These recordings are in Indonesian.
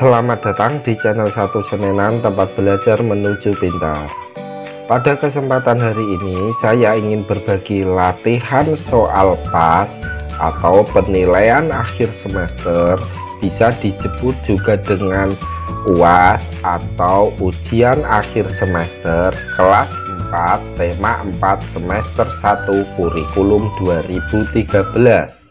Selamat datang di channel Satu Senenan, tempat belajar menuju pintar. Pada kesempatan hari ini saya ingin berbagi latihan soal PAS atau penilaian akhir semester, bisa disebut juga dengan UAS atau ujian akhir semester kelas 4 tema 4 semester 1 kurikulum 2013.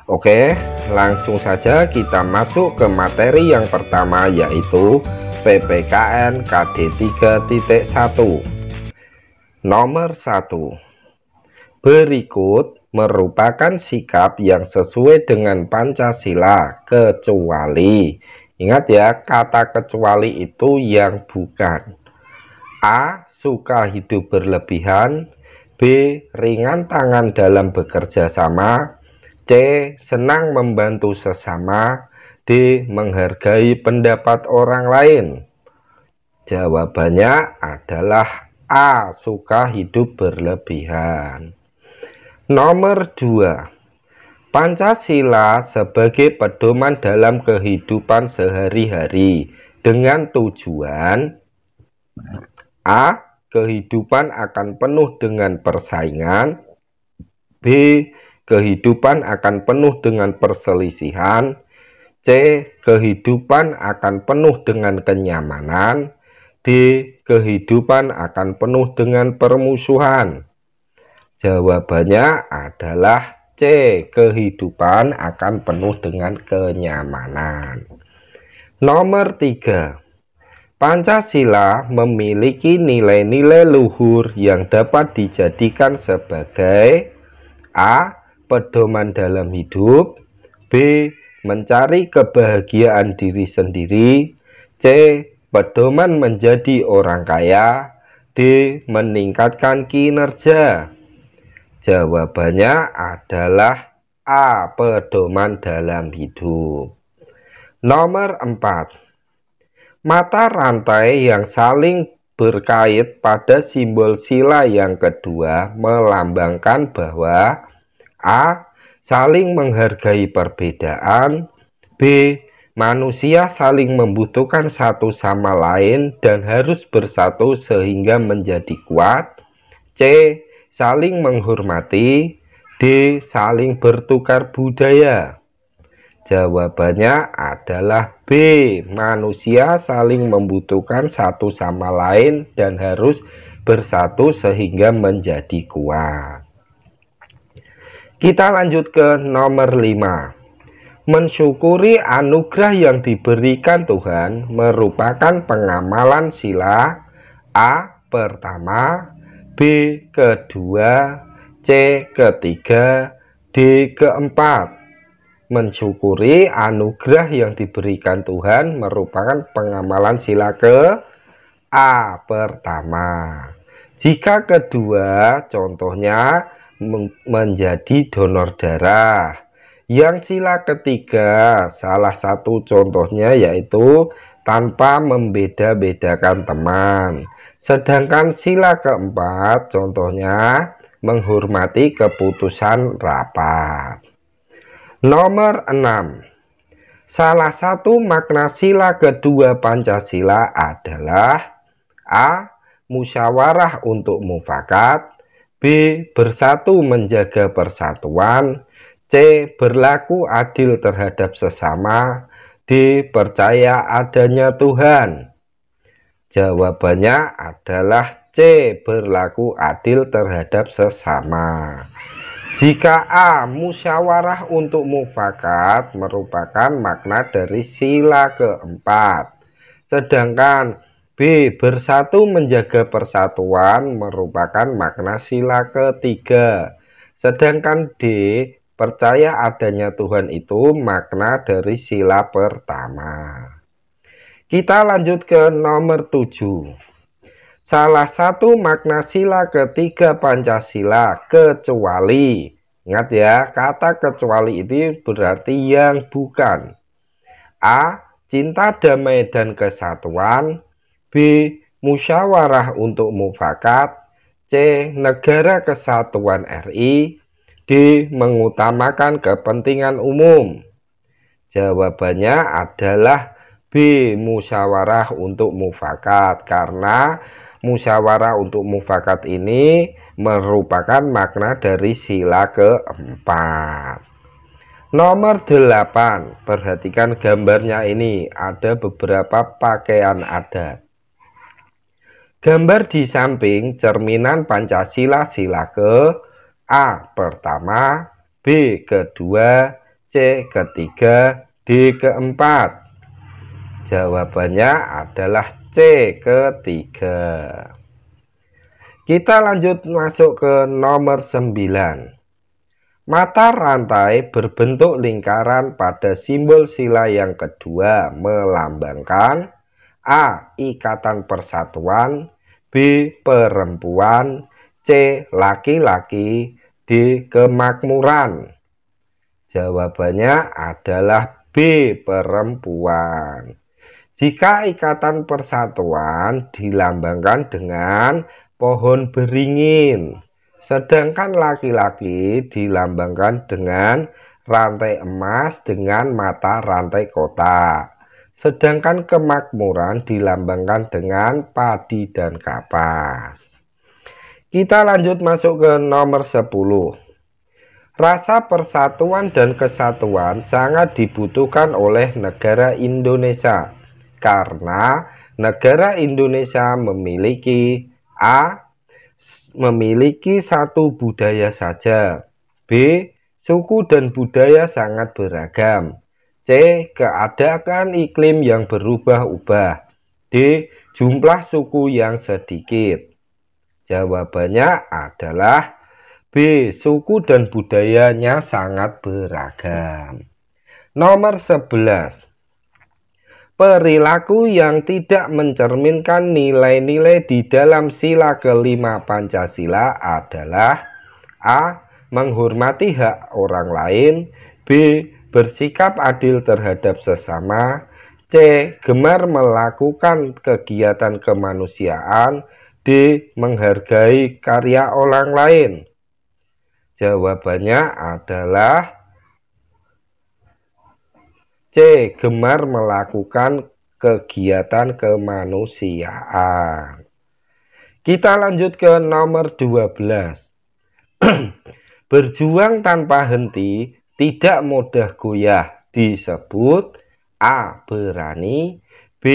Oke, langsung saja kita masuk ke materi yang pertama, yaitu PPKN KD 3.1. Nomor 1. Berikut merupakan sikap yang sesuai dengan Pancasila, kecuali, ingat ya, kata kecuali itu yang bukan. A. Suka hidup berlebihan. B. Ringan tangan dalam bekerja sama. C. Senang membantu sesama. D. Menghargai pendapat orang lain. Jawabannya adalah A. Suka hidup berlebihan. Nomor 2. Pancasila sebagai pedoman dalam kehidupan sehari-hari dengan tujuan A. Kehidupan akan penuh dengan persaingan. B. Kehidupan akan penuh dengan perselisihan. C. Kehidupan akan penuh dengan kenyamanan. D. Kehidupan akan penuh dengan permusuhan. Jawabannya adalah C. Kehidupan akan penuh dengan kenyamanan. Nomor 3. Pancasila memiliki nilai-nilai luhur yang dapat dijadikan sebagai A. Pedoman dalam hidup. B. Mencari kebahagiaan diri sendiri. C. Pedoman menjadi orang kaya. D. Meningkatkan kinerja. Jawabannya adalah A. Pedoman dalam hidup. Nomor 4. Mata rantai yang saling berkait pada simbol sila yang kedua melambangkan bahwa A. Saling menghargai perbedaan. B. Manusia saling membutuhkan satu sama lain dan harus bersatu sehingga menjadi kuat. C. Saling menghormati. D. Saling bertukar budaya. Jawabannya adalah B. Manusia saling membutuhkan satu sama lain dan harus bersatu sehingga menjadi kuat. Kita lanjut ke nomor 5. Mensyukuri anugerah yang diberikan Tuhan merupakan pengamalan sila A. Pertama, B. Kedua, C. Ketiga, D. Keempat. Mensyukuri anugerah yang diberikan Tuhan merupakan pengamalan sila ke A. Pertama. Jika kedua, contohnya menjadi donor darah. Yang sila ketiga, salah satu contohnya yaitu tanpa membeda-bedakan teman. Sedangkan sila keempat, contohnya menghormati keputusan rapat. Nomor 6. Salah satu makna sila kedua Pancasila adalah A. Musyawarah untuk mufakat. B. Bersatu menjaga persatuan. C. Berlaku adil terhadap sesama. D. Percaya adanya Tuhan. Jawabannya adalah C. Berlaku adil terhadap sesama. Jika A. Musyawarah untuk mufakat merupakan makna dari sila keempat, sedangkan B. Bersatu menjaga persatuan merupakan makna sila ketiga, sedangkan D. Percaya adanya Tuhan itu makna dari sila pertama. Kita lanjut ke nomor 7. Salah satu makna sila ketiga Pancasila kecuali. Ingat ya, kata kecuali itu berarti yang bukan. A. Cinta damai dan kesatuan. B. Musyawarah untuk mufakat. C. Negara Kesatuan RI. D. Mengutamakan kepentingan umum. Jawabannya adalah Musyawarah untuk mufakat, karena musyawarah untuk mufakat ini merupakan makna dari sila keempat. Nomor 8, perhatikan gambarnya ini, ada beberapa pakaian adat. Gambar di samping cerminan Pancasila sila ke A pertama, B kedua, C ketiga, D keempat. Jawabannya adalah C ketiga. Kita lanjut masuk ke nomor 9. Mata rantai berbentuk lingkaran pada simbol sila yang kedua melambangkan A. Ikatan persatuan, B. Perempuan, C. Laki-laki, D. Kemakmuran. Jawabannya adalah B. Perempuan. Jika ikatan persatuan dilambangkan dengan pohon beringin, sedangkan laki-laki dilambangkan dengan rantai emas dengan mata rantai kotak, sedangkan kemakmuran dilambangkan dengan padi dan kapas. Kita lanjut masuk ke nomor 10. Rasa persatuan dan kesatuan sangat dibutuhkan oleh negara Indonesia, karena negara Indonesia memiliki A. Memiliki satu budaya saja, B. Suku dan budaya sangat beragam, C. Keadaan iklim yang berubah-ubah, D. Jumlah suku yang sedikit. Jawabannya adalah B. Suku dan budayanya sangat beragam. Nomor 11. Perilaku yang tidak mencerminkan nilai-nilai di dalam sila kelima Pancasila adalah A. Menghormati hak orang lain, B. Bersikap adil terhadap sesama, C. Gemar melakukan kegiatan kemanusiaan, D. Menghargai karya orang lain. Jawabannya adalah C. Gemar melakukan kegiatan kemanusiaan. Kita lanjut ke nomor 12. Berjuang tanpa henti, tidak mudah goyah, disebut A. Berani, B.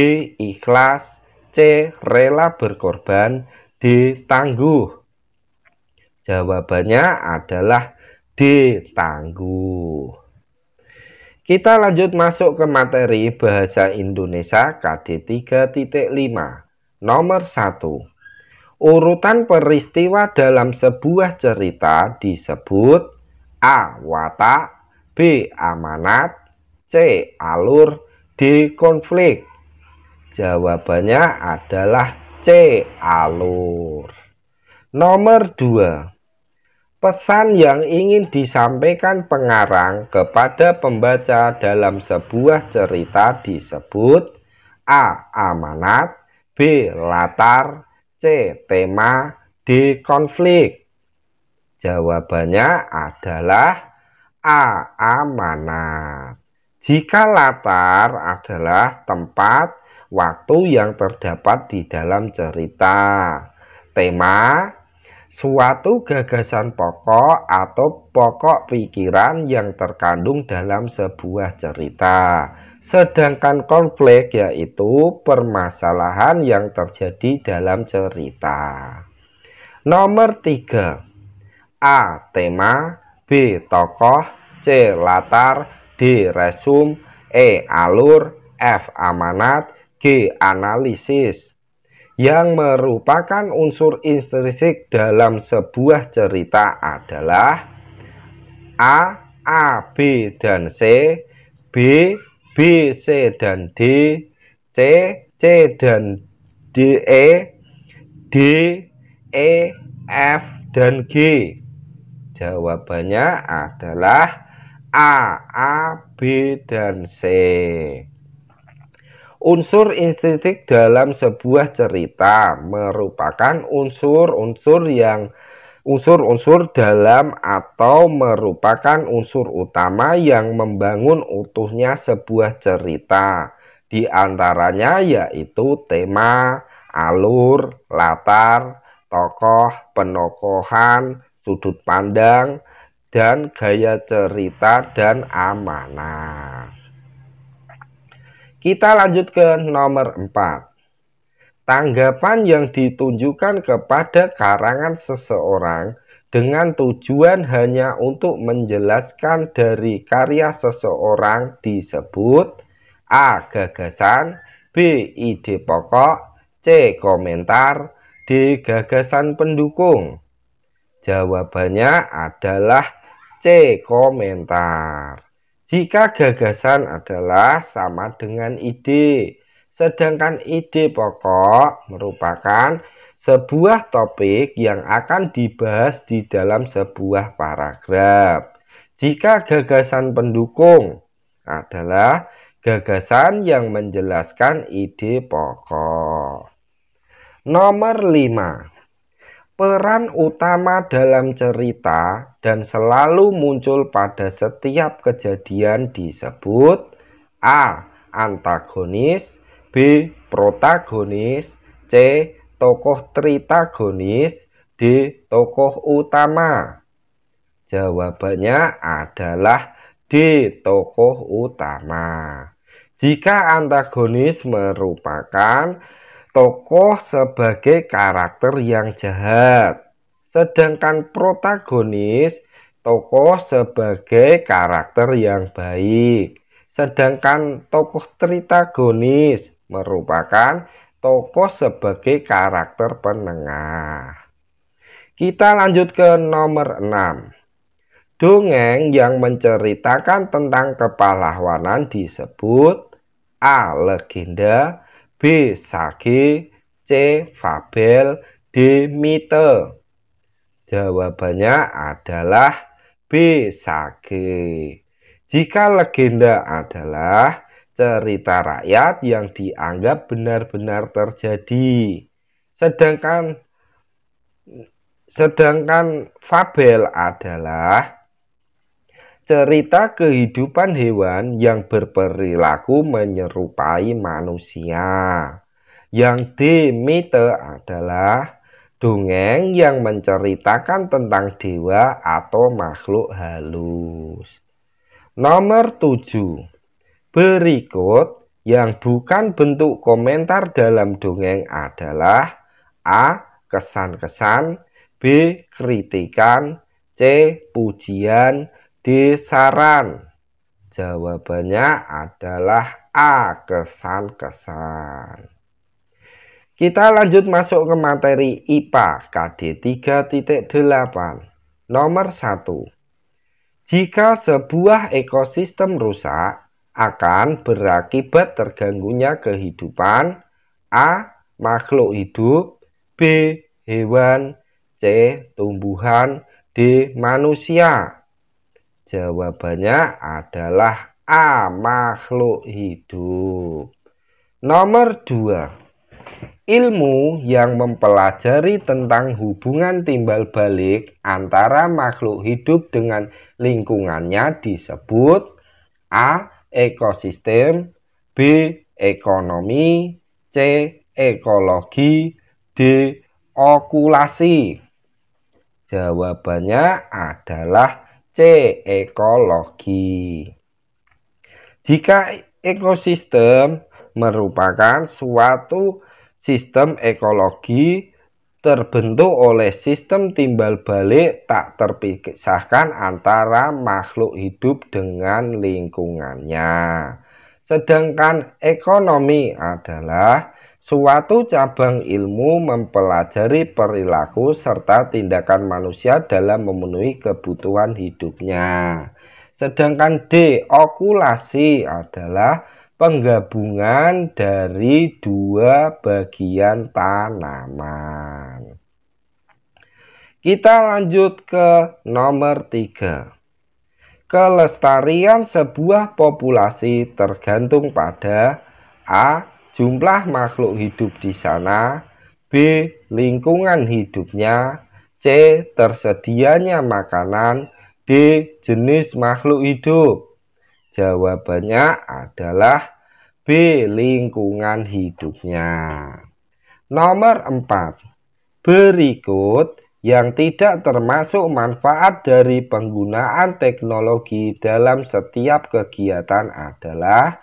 Ikhlas, C. Rela berkorban, D. Tangguh. Jawabannya adalah D. Tangguh. Kita lanjut masuk ke materi Bahasa Indonesia KD 3.5. Nomor 1. Urutan peristiwa dalam sebuah cerita disebut A. Watak, B. Amanat, C. Alur, D. Konflik. Jawabannya adalah C. Alur. Nomor 2. Pesan yang ingin disampaikan pengarang kepada pembaca dalam sebuah cerita disebut A. Amanat, B. Latar, C. Tema, D. Konflik. Jawabannya adalah A. Amanat. Jika latar adalah tempat, waktu yang terdapat di dalam cerita. Tema, suatu gagasan pokok atau pokok pikiran yang terkandung dalam sebuah cerita. Sedangkan konflik yaitu permasalahan yang terjadi dalam cerita. Nomor 3. A. Tema, B. Tokoh, C. Latar, D. Resum, E. Alur, F. Amanat, G. Analisis. Yang merupakan unsur intrinsik dalam sebuah cerita adalah A, B, dan C, B, C, dan D, C, dan D, F, dan G. Jawabannya adalah A, B, dan C. Unsur intrinsik dalam sebuah cerita merupakan unsur-unsur dalam atau merupakan unsur utama yang membangun utuhnya sebuah cerita. Di antaranya yaitu tema, alur, latar, tokoh, penokohan, sudut pandang, dan gaya cerita dan amanah. Kita lanjut ke nomor 4. Tanggapan yang ditunjukkan kepada karangan seseorang dengan tujuan hanya untuk menjelaskan dari karya seseorang disebut A. Gagasan, B. Ide pokok, C. Komentar, D. Gagasan pendukung. Jawabannya adalah C. Komentar. Jika gagasan adalah sama dengan ide, sedangkan ide pokok merupakan sebuah topik yang akan dibahas di dalam sebuah paragraf. Jika gagasan pendukung adalah gagasan yang menjelaskan ide pokok. Nomor 5. Peran utama dalam cerita dan selalu muncul pada setiap kejadian disebut A. Antagonis, B. Protagonis, C. Tokoh tritagonis, D. Tokoh utama. Jawabannya adalah D. Tokoh utama. Jika antagonis merupakan tokoh sebagai karakter yang jahat, sedangkan protagonis tokoh sebagai karakter yang baik, sedangkan tokoh tritagonis merupakan tokoh sebagai karakter penengah. Kita lanjut ke nomor 6. Dongeng yang menceritakan tentang kepahlawanan disebut A. Legenda, B. Sage, C. Fabel, D. Mite. Jawabannya adalah B. Sage. Jika legenda adalah cerita rakyat yang dianggap benar-benar terjadi, sedangkan fabel adalah cerita kehidupan hewan yang berperilaku menyerupai manusia. Yang D. Mite adalah dongeng yang menceritakan tentang dewa atau makhluk halus. Nomor 7. Berikut yang bukan bentuk komentar dalam dongeng adalah A. Kesan-kesan, B. Kritikan, C. Pujian, D. Saran. Jawabannya adalah A. Kesan-kesan. Kita lanjut masuk ke materi IPA KD 3.8. Nomor 1. Jika sebuah ekosistem rusak, akan berakibat terganggunya kehidupan A. Makhluk hidup, B. Hewan, C. Tumbuhan, D. Manusia. Jawabannya adalah A. Makhluk hidup. Nomor 2. Ilmu yang mempelajari tentang hubungan timbal balik antara makhluk hidup dengan lingkungannya disebut A. Ekosistem, B. Ekonomi, C. Ekologi, D. Okulasi. Jawabannya adalah C. Ekologi. Jika ekosistem merupakan suatu sistem ekologi terbentuk oleh sistem timbal balik tak terpisahkan antara makhluk hidup dengan lingkungannya. Sedangkan ekonomi adalah suatu cabang ilmu mempelajari perilaku serta tindakan manusia dalam memenuhi kebutuhan hidupnya. Sedangkan D. Okulasi adalah penggabungan dari dua bagian tanaman. Kita lanjut ke nomor 3. Kelestarian sebuah populasi tergantung pada A. Jumlah makhluk hidup di sana, B. Lingkungan hidupnya, C. Tersedianya makanan, D. Jenis makhluk hidup. Jawabannya adalah B. lingkungan hidupnya. Nomor 4. Berikut yang tidak termasuk manfaat dari penggunaan teknologi dalam setiap kegiatan adalah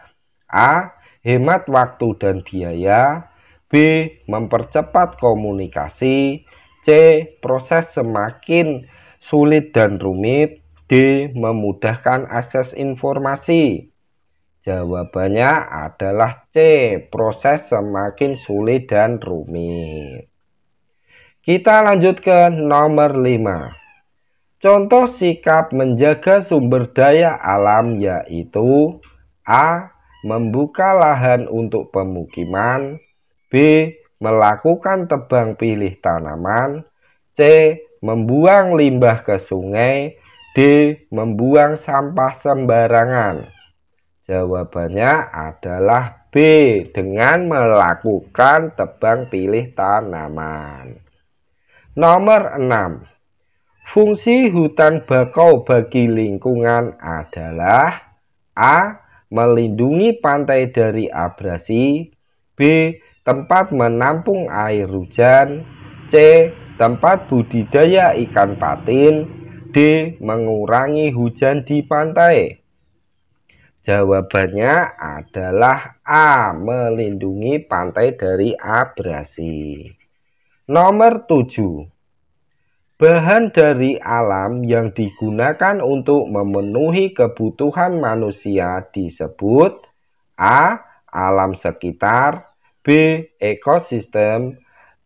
A. Hemat waktu dan biaya, B. Mempercepat komunikasi, C. Proses semakin sulit dan rumit, D. Memudahkan akses informasi. Jawabannya adalah C. Proses semakin sulit dan rumit. Kita lanjut ke nomor 5. Contoh sikap menjaga sumber daya alam yaitu A. Membuka lahan untuk pemukiman, B. Melakukan tebang pilih tanaman, C. Membuang limbah ke sungai, D. Membuang sampah sembarangan. Jawabannya adalah B. Dengan melakukan tebang pilih tanaman. Nomor 6. Fungsi hutan bakau bagi lingkungan adalah A. Melindungi pantai dari abrasi, B. Tempat menampung air hujan, C. Tempat budidaya ikan patin, D. Mengurangi hujan di pantai. Jawabannya adalah A. Melindungi pantai dari abrasi. Nomor 7. Bahan dari alam yang digunakan untuk memenuhi kebutuhan manusia disebut A. Alam sekitar, B. Ekosistem,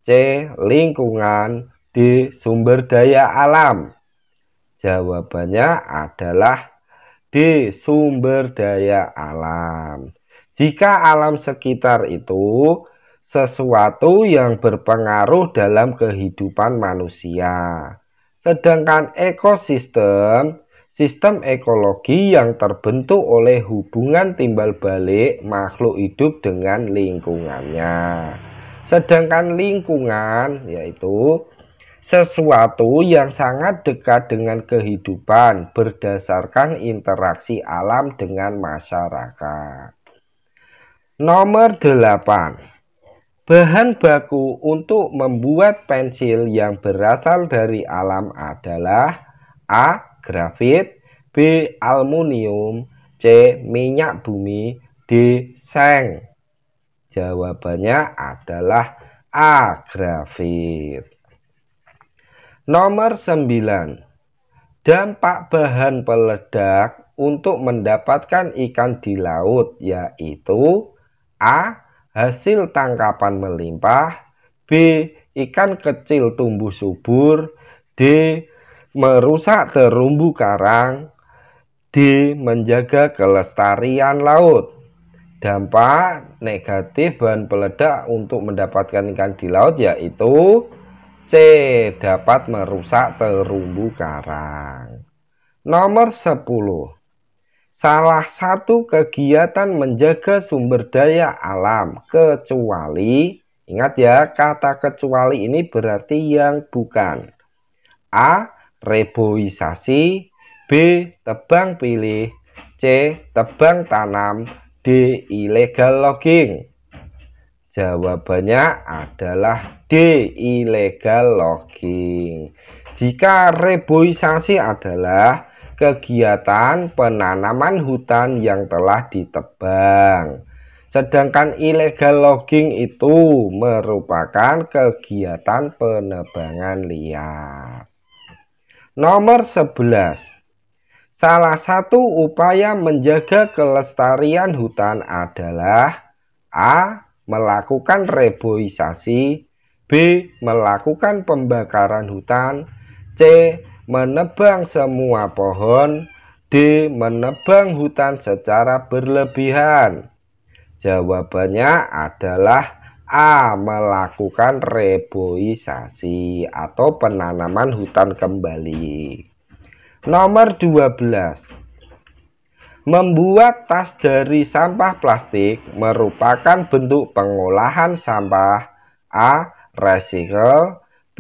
C. Lingkungan, D. Sumber daya alam. Jawabannya adalah D. Sumber daya alam. Jika alam sekitar itu sesuatu yang berpengaruh dalam kehidupan manusia. Sedangkan ekosistem, sistem ekologi yang terbentuk oleh hubungan timbal balik makhluk hidup dengan lingkungannya. Sedangkan lingkungan yaitu sesuatu yang sangat dekat dengan kehidupan berdasarkan interaksi alam dengan masyarakat. Nomor 8. Bahan baku untuk membuat pensil yang berasal dari alam adalah A. Grafit, B. Aluminium, C. Minyak bumi, D. Seng. Jawabannya adalah A. Grafit. Nomor 9. Dampak bahan peledak untuk mendapatkan ikan di laut yaitu A. Hasil tangkapan melimpah, B. Ikan kecil tumbuh subur, D. Merusak terumbu karang, D. Menjaga kelestarian laut. Dampak negatif bahan peledak untuk mendapatkan ikan di laut yaitu C. Dapat merusak terumbu karang. Nomor 10. Salah satu kegiatan menjaga sumber daya alam kecuali, ingat ya, kata kecuali ini berarti yang bukan. A. Reboisasi, B. Tebang pilih, C. Tebang tanam, D. Illegal logging. Jawabannya adalah D. Illegal logging. Jika reboisasi adalah kegiatan penanaman hutan yang telah ditebang. Sedangkan illegal logging itu merupakan kegiatan penebangan liar. Nomor 11. Salah satu upaya menjaga kelestarian hutan adalah A. Melakukan reboisasi, B. Melakukan pembakaran hutan, C. Menebang semua pohon, D. Menebang hutan secara berlebihan. Jawabannya adalah A. Melakukan reboisasi atau penanaman hutan kembali. Nomor 12. Membuat tas dari sampah plastik merupakan bentuk pengolahan sampah A. Recycle, B.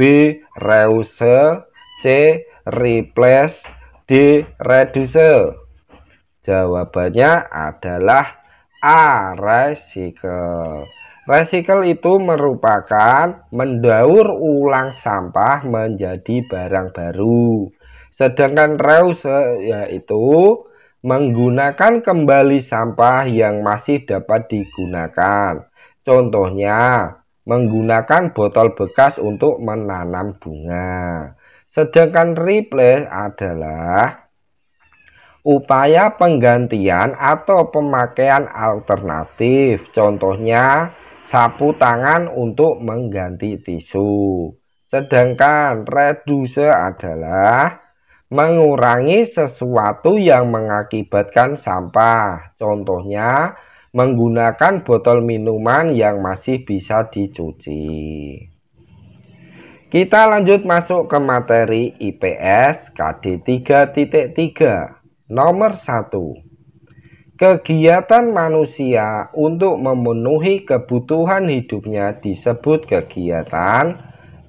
Reuse, C. Replace, D. Reduce. Jawabannya adalah A. Recycle. Recycle itu merupakan mendaur ulang sampah menjadi barang baru. Sedangkan reuse yaitu menggunakan kembali sampah yang masih dapat digunakan. Contohnya, menggunakan botol bekas untuk menanam bunga. Sedangkan replace adalah upaya penggantian atau pemakaian alternatif. Contohnya, sapu tangan untuk mengganti tisu. Sedangkan reduce adalah mengurangi sesuatu yang mengakibatkan sampah. Contohnya, menggunakan botol minuman yang masih bisa dicuci. Kita lanjut masuk ke materi IPS KD 3.3. Nomor 1. Kegiatan manusia untuk memenuhi kebutuhan hidupnya disebut kegiatan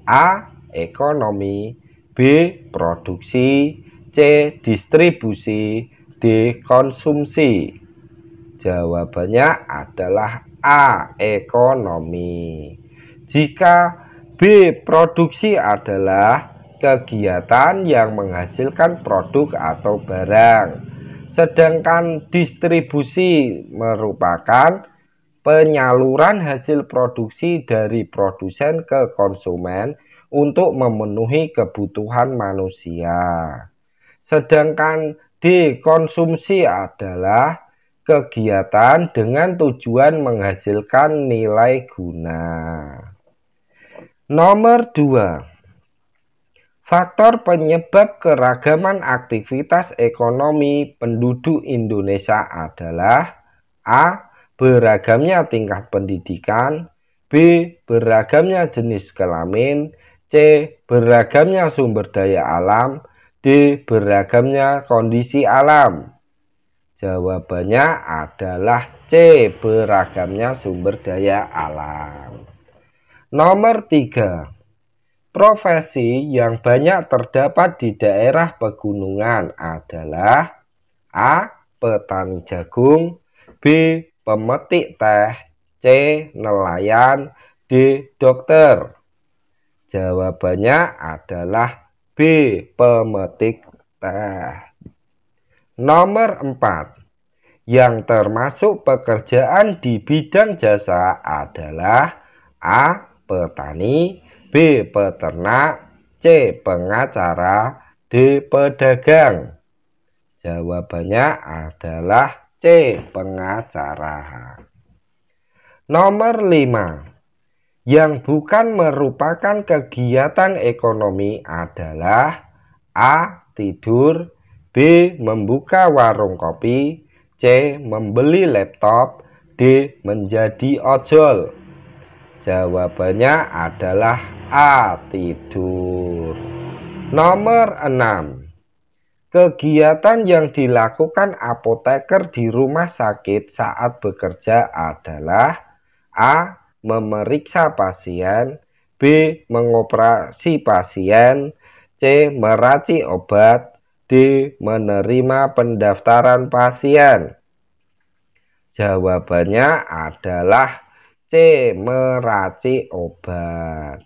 A. Ekonomi, B. Produksi, C. Distribusi, D. Konsumsi. Jawabannya adalah A. Ekonomi. Jika B. Produksi adalah kegiatan yang menghasilkan produk atau barang. Sedangkan distribusi merupakan penyaluran hasil produksi dari produsen ke konsumen untuk memenuhi kebutuhan manusia. Sedangkan D. Konsumsi adalah kegiatan dengan tujuan menghasilkan nilai guna. Nomor 2. Faktor penyebab keragaman aktivitas ekonomi penduduk Indonesia adalah A. Beragamnya tingkat pendidikan, B. Beragamnya jenis kelamin, C. Beragamnya sumber daya alam, D. Beragamnya kondisi alam. Jawabannya adalah C. Beragamnya sumber daya alam. Nomor 3. Profesi yang banyak terdapat di daerah pegunungan adalah A. Petani jagung, B. Pemetik teh, C. Nelayan, D. Dokter. Jawabannya adalah B. Pemetik teh. Nomor 4. Yang termasuk pekerjaan di bidang jasa adalah A. Petani, B. Peternak, C. Pengacara, D. Pedagang. Jawabannya adalah C. Pengacara. Nomor 5. Yang bukan merupakan kegiatan ekonomi adalah A. Tidur, B. Membuka warung kopi, C. Membeli laptop, D. Menjadi ojol. Jawabannya adalah A. Tidur. Nomor 6. Kegiatan yang dilakukan apoteker di rumah sakit saat bekerja adalah A. Memeriksa pasien, B. Mengoperasi pasien, C. Meracik obat, D. Menerima pendaftaran pasien. Jawabannya adalah C. Meracik obat.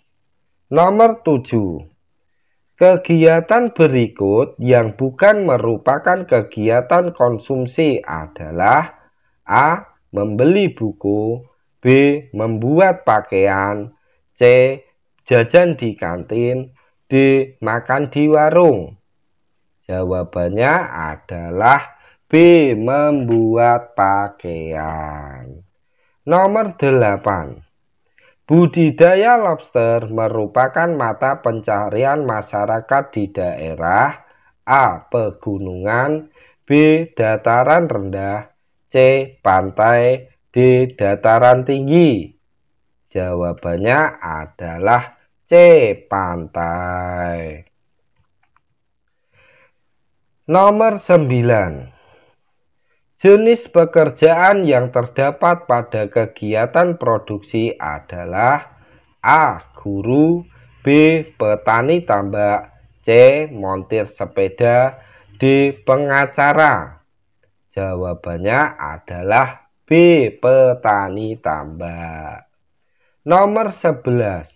Nomor 7. Kegiatan berikut yang bukan merupakan kegiatan konsumsi adalah A. Membeli buku, B. Membuat pakaian, C. Jajan di kantin, D. Makan di warung. Jawabannya adalah B. Membuat pakaian. Nomor 8. Budidaya lobster merupakan mata pencarian masyarakat di daerah A. Pegunungan, B. Dataran rendah, C. Pantai, D. Dataran tinggi. Jawabannya adalah C. Pantai. Nomor 9. Jenis pekerjaan yang terdapat pada kegiatan produksi adalah A. Guru, B. Petani tambak, C. Montir sepeda, D. Pengacara. Jawabannya adalah B. Petani tambak. Nomor 11.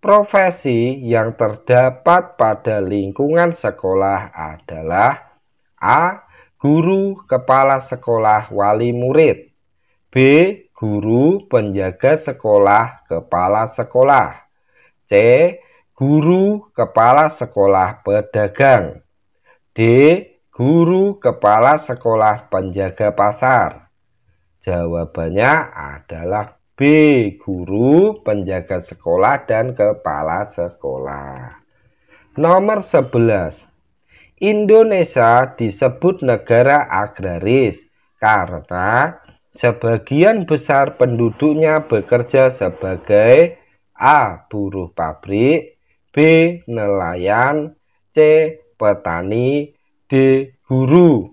Profesi yang terdapat pada lingkungan sekolah adalah A. Guru, kepala sekolah, wali murid. B. Guru, penjaga sekolah, kepala sekolah. C. Guru, kepala sekolah, pedagang. D. Guru, kepala sekolah, penjaga pasar. Jawabannya adalah B. Guru, penjaga sekolah, dan kepala sekolah. Nomor 11. Indonesia disebut negara agraris karena sebagian besar penduduknya bekerja sebagai A. Buruh pabrik, B. Nelayan, C. Petani, D. Guru.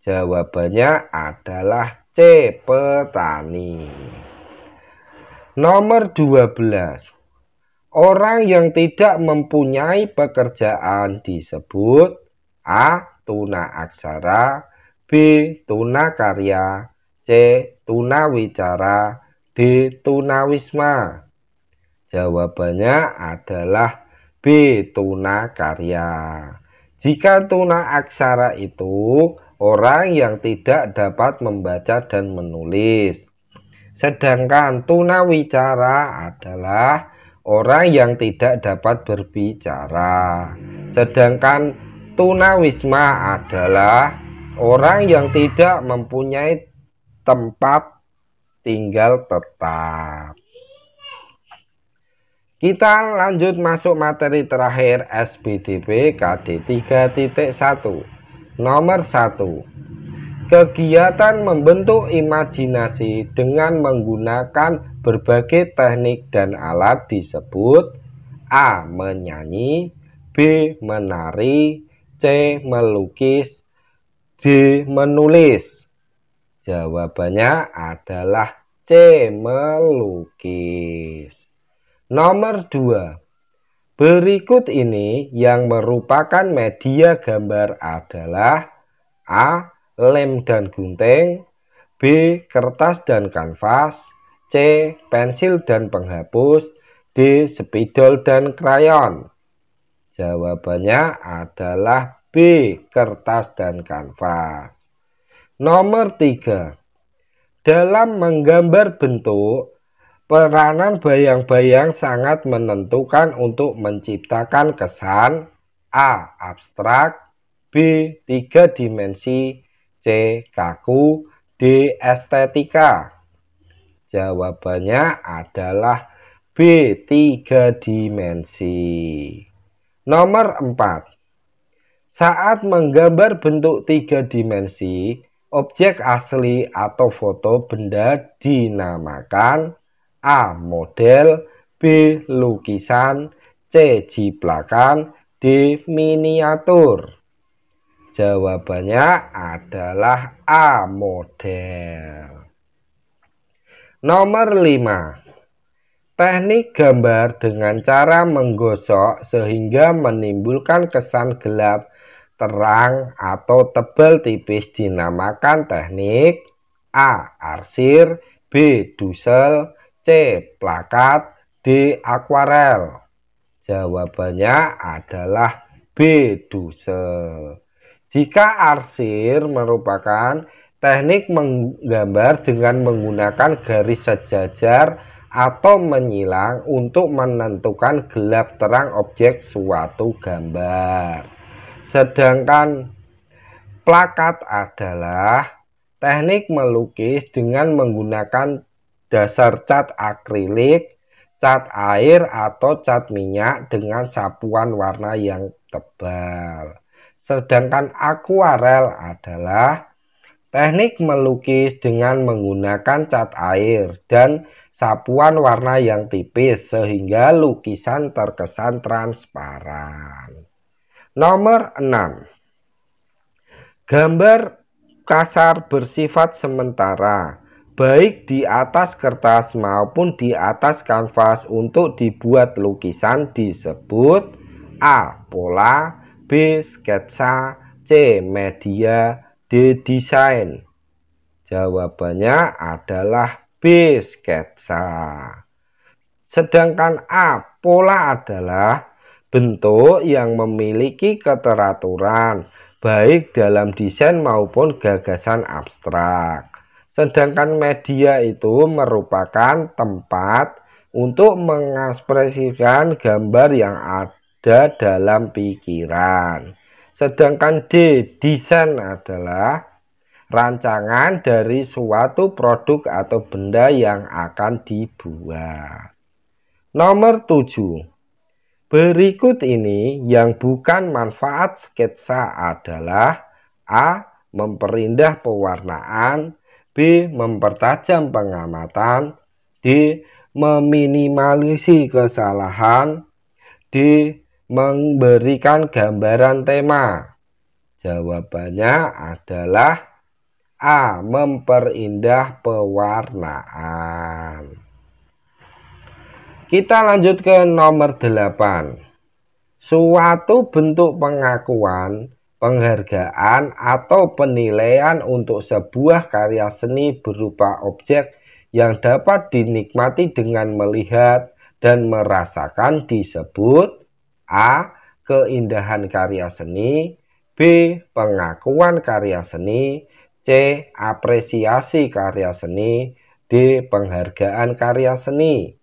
Jawabannya adalah C. Petani. Nomor 12. Orang yang tidak mempunyai pekerjaan disebut A. Tunaaksara, B. Tunakarya, C. Tunawicara, D. Tunawisma. Jawabannya adalah B. Tunakarya. Jika tunaaksara itu orang yang tidak dapat membaca dan menulis, sedangkan tunawicara adalah orang yang tidak dapat berbicara. Sedangkan tunawisma adalah orang yang tidak mempunyai tempat tinggal tetap. Kita lanjut masuk materi terakhir SBDP KD 3.1. Nomor 1. Kegiatan membentuk imajinasi dengan menggunakan berbagai teknik dan alat disebut A. Menyanyi, B. Menari, C. Melukis, D. Menulis. Jawabannya adalah C. Melukis. Nomor 2. Berikut ini yang merupakan media gambar adalah A. Lem dan gunting, B. Kertas dan kanvas, C. Pensil dan penghapus, D. Spidol dan krayon. Jawabannya adalah B. Kertas dan kanvas. Nomor 3. Dalam menggambar bentuk, peranan bayang-bayang sangat menentukan untuk menciptakan kesan A. Abstrak, B. 3 dimensi, C. Kaku, D. Estetika. Jawabannya adalah B. 3 dimensi. Nomor 4. Saat menggambar bentuk 3 dimensi, objek asli atau foto benda dinamakan A. Model, B. Lukisan, C. Jiplakan, D. Miniatur. Jawabannya adalah A. Model. Nomor 5. Teknik gambar dengan cara menggosok sehingga menimbulkan kesan gelap, terang, atau tebal tipis dinamakan teknik A. Arsir, B. Dusel, C. Plakat, D. Akuarel. Jawabannya adalah B. Dusel. Jika arsir merupakan teknik menggambar dengan menggunakan garis sejajar atau menyilang untuk menentukan gelap terang objek suatu gambar. Sedangkan plakat adalah teknik melukis dengan menggunakan dasar cat akrilik, cat air, atau cat minyak dengan sapuan warna yang tebal. Sedangkan akuarel adalah teknik melukis dengan menggunakan cat air dan sapuan warna yang tipis sehingga lukisan terkesan transparan. Nomor 6. Gambar kasar bersifat sementara, baik di atas kertas maupun di atas kanvas untuk dibuat lukisan disebut A. Pola, B. Sketsa, C. Media, D. Desain. Jawabannya adalah B. Sketsa. Sedangkan A. Pola adalah bentuk yang memiliki keteraturan baik dalam desain maupun gagasan abstrak. Sedangkan media itu merupakan tempat untuk mengekspresikan gambar yang ada dalam pikiran. Sedangkan D. Desain adalah rancangan dari suatu produk atau benda yang akan dibuat. Nomor 7. Berikut ini yang bukan manfaat sketsa adalah A. Memperindah pewarnaan, B. Mempertajam pengamatan, D. Meminimalisasi kesalahan, D. Memberikan gambaran tema. Jawabannya adalah A. Memperindah pewarnaan. Kita lanjut ke nomor 8. Suatu bentuk pengakuan, penghargaan, atau penilaian untuk sebuah karya seni berupa objek yang dapat dinikmati dengan melihat dan merasakan disebut A. Keindahan karya seni, B. Pengakuan karya seni, C. Apresiasi karya seni, D. Penghargaan karya seni.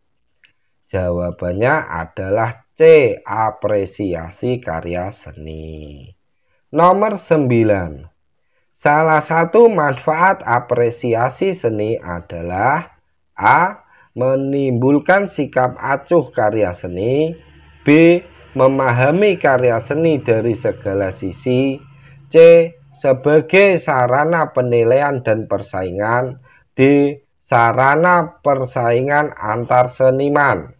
Jawabannya adalah C. Apresiasi karya seni. Nomor 9. Salah satu manfaat apresiasi seni adalah A. Menimbulkan sikap acuh karya seni, B. Memahami karya seni dari segala sisi, C. Sebagai sarana penilaian dan persaingan, D. Sarana persaingan antar seniman.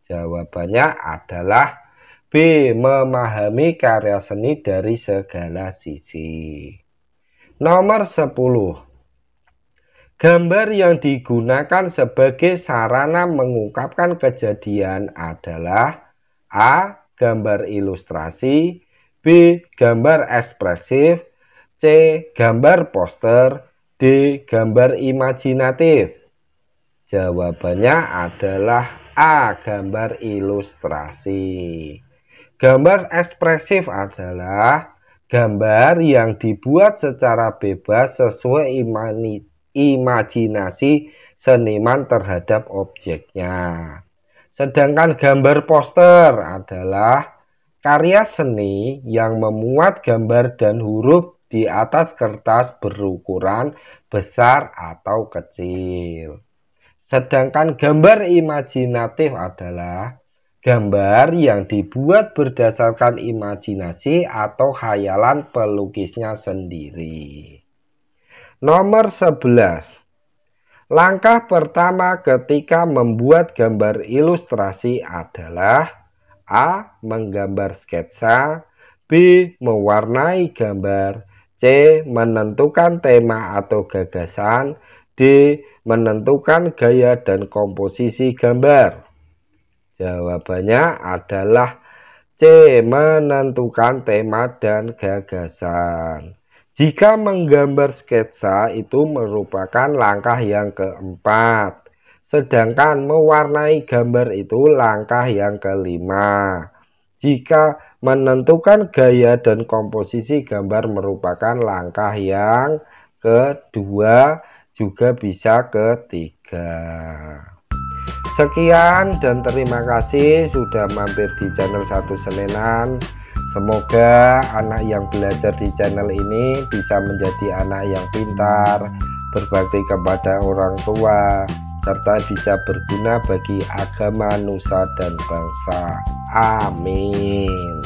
Jawabannya adalah B. Memahami karya seni dari segala sisi. Nomor 10. Gambar yang digunakan sebagai sarana mengungkapkan kejadian adalah A. Gambar ilustrasi, B. Gambar ekspresif, C. Gambar poster, D. Gambar imajinatif. Jawabannya adalah A. Gambar ilustrasi. Gambar ekspresif adalah gambar yang dibuat secara bebas sesuai imajinasi seniman terhadap objeknya. Sedangkan gambar poster adalah karya seni yang memuat gambar dan huruf di atas kertas berukuran besar atau kecil. Sedangkan gambar imajinatif adalah gambar yang dibuat berdasarkan imajinasi atau khayalan pelukisnya sendiri. Nomor 11. Langkah pertama ketika membuat gambar ilustrasi adalah A. Menggambar sketsa, B. Mewarnai gambar, C. Menentukan tema atau gagasan, D. Menentukan gaya dan komposisi gambar. Jawabannya adalah C. Menentukan tema dan gagasan. Jika menggambar sketsa itu merupakan langkah yang keempat, sedangkan mewarnai gambar itu langkah yang kelima. Jika menentukan gaya dan komposisi gambar merupakan langkah yang kedua, juga bisa ketiga. Sekian dan terima kasih sudah mampir di channel Satu Seninan. Semoga anak yang belajar di channel ini bisa menjadi anak yang pintar, berbakti kepada orang tua, serta bisa berguna bagi agama, nusa, dan bangsa. Amin.